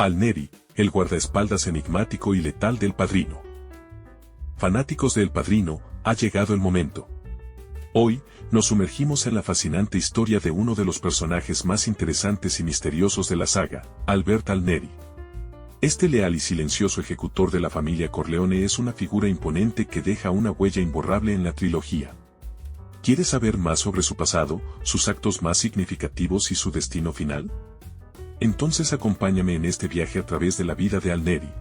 Al Neri, el guardaespaldas enigmático y letal del Padrino. Fanáticos de El Padrino, ha llegado el momento. Hoy, nos sumergimos en la fascinante historia de uno de los personajes más interesantes y misteriosos de la saga, Albert Al Neri. Este leal y silencioso ejecutor de la familia Corleone es una figura imponente que deja una huella imborrable en la trilogía. ¿Quieres saber más sobre su pasado, sus actos más significativos y su destino final? Entonces acompáñame en este viaje a través de la vida de Al Neri.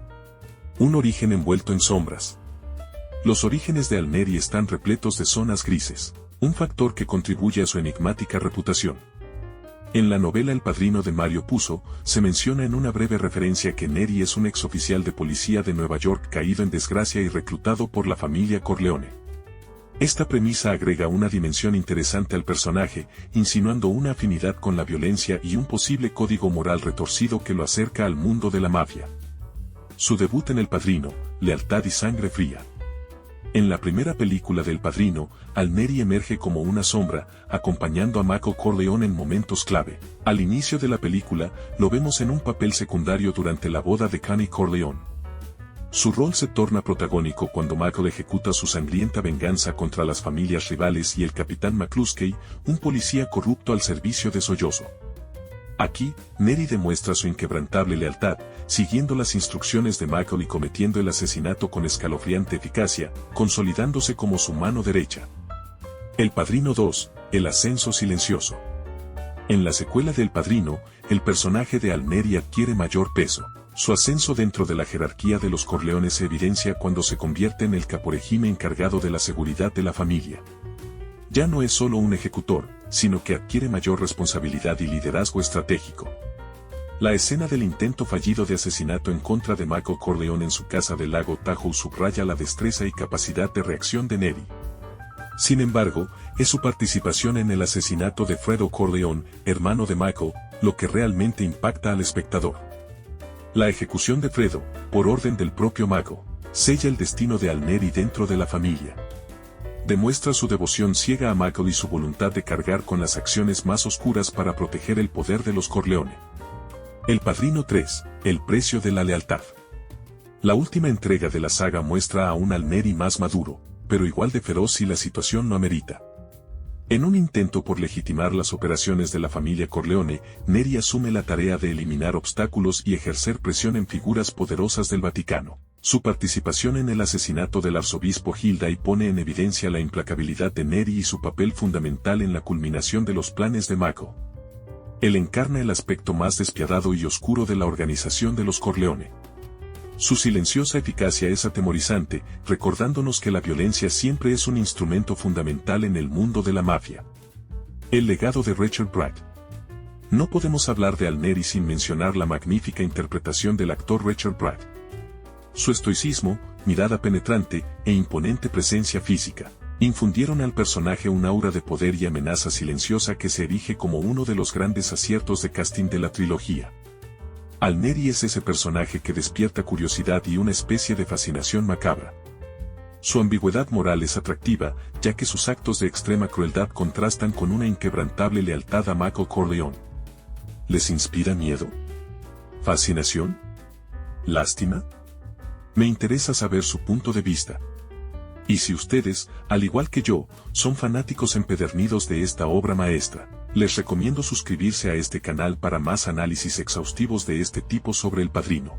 Un origen envuelto en sombras. Los orígenes de Al Neri están repletos de zonas grises, un factor que contribuye a su enigmática reputación. En la novela El Padrino de Mario Puzo, se menciona en una breve referencia que Neri es un exoficial de policía de Nueva York caído en desgracia y reclutado por la familia Corleone. Esta premisa agrega una dimensión interesante al personaje, insinuando una afinidad con la violencia y un posible código moral retorcido que lo acerca al mundo de la mafia. Su debut en El Padrino, lealtad y sangre fría. En la primera película de El Padrino, Al Neri emerge como una sombra, acompañando a Michael Corleone en momentos clave. Al inicio de la película, lo vemos en un papel secundario durante la boda de Connie Corleone. Su rol se torna protagónico cuando Michael ejecuta su sangrienta venganza contra las familias rivales y el capitán McCluskey, un policía corrupto al servicio de Sollozzo. Aquí, Neri demuestra su inquebrantable lealtad, siguiendo las instrucciones de Michael y cometiendo el asesinato con escalofriante eficacia, consolidándose como su mano derecha. El Padrino 2, el ascenso silencioso. En la secuela de El Padrino, el personaje de Al Neri adquiere mayor peso. Su ascenso dentro de la jerarquía de los Corleones se evidencia cuando se convierte en el caporegime encargado de la seguridad de la familia. Ya no es solo un ejecutor, sino que adquiere mayor responsabilidad y liderazgo estratégico. La escena del intento fallido de asesinato en contra de Michael Corleone en su casa del lago Tahoe subraya la destreza y capacidad de reacción de Neri. Sin embargo, es su participación en el asesinato de Fredo Corleone, hermano de Michael, lo que realmente impacta al espectador. La ejecución de Fredo, por orden del propio Michael, sella el destino de Al Neri dentro de la familia. Demuestra su devoción ciega a Michael y su voluntad de cargar con las acciones más oscuras para proteger el poder de los Corleone. El Padrino 3, el precio de la lealtad. La última entrega de la saga muestra a un Al Neri más maduro, pero igual de feroz si la situación lo amerita. En un intento por legitimar las operaciones de la familia Corleone, Neri asume la tarea de eliminar obstáculos y ejercer presión en figuras poderosas del Vaticano. Su participación en el asesinato del arzobispo Hilday pone en evidencia la implacabilidad de Neri y su papel fundamental en la culminación de los planes de Michael. Él encarna el aspecto más despiadado y oscuro de la organización de los Corleone. Su silenciosa eficacia es atemorizante, recordándonos que la violencia siempre es un instrumento fundamental en el mundo de la mafia. El legado de Richard Bragg. No podemos hablar de Al Neri sin mencionar la magnífica interpretación del actor Richard Bragg. Su estoicismo, mirada penetrante e imponente presencia física, infundieron al personaje un aura de poder y amenaza silenciosa que se erige como uno de los grandes aciertos de casting de la trilogía. Al Neri es ese personaje que despierta curiosidad y una especie de fascinación macabra. Su ambigüedad moral es atractiva, ya que sus actos de extrema crueldad contrastan con una inquebrantable lealtad a Michael Corleone. ¿Les inspira miedo? ¿Fascinación? ¿Lástima? Me interesa saber su punto de vista. Y si ustedes, al igual que yo, son fanáticos empedernidos de esta obra maestra, les recomiendo suscribirse a este canal para más análisis exhaustivos de este tipo sobre El Padrino.